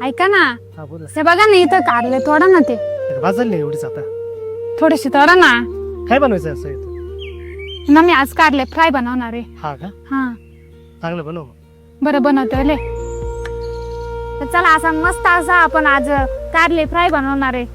ऐका ना, हा बोला. ते बघा ना इथं कारले तोडा ना ते वाजले एवढीच आता. थोडेसे तोडा ना. काय बनवायचं असं इथं? ना मी आज कारले फ्राय बनवणार आहे. हा का? हा चांगलं बनव. बरं बनवतोय ले. तर चला असा मस्त असा आपण आज कारले फ्राय बनवणार आहे.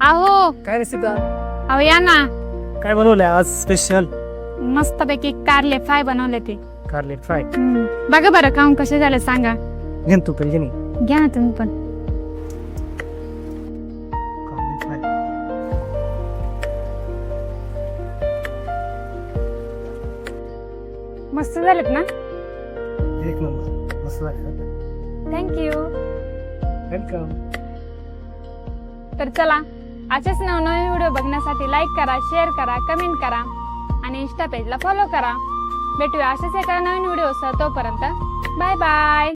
अहो काय रे सीता? अहो या ना, काय बनवलंय आज स्पेशल? मस्त पैकी कारले फ्राय बनवले ते. कारले फ्राय. बघा बरं खाऊन कसे झाले सांगा. घेन तू पहिले नाही. घ्या ना तुम्ही पण. कारले फ्राय. मस्त झालेत ना. एक नंबर मस्त झालं. थँक्यू. वेलकम. तर चला असेच नवनवीन व्हिडिओ बघण्यासाठी लाईक करा, शेअर करा, कमेंट करा आणि इंस्टा पेजला फॉलो करा. भेटूया असेच एका नवीन व्हिडिओसह. तोपर्यंत बाय बाय.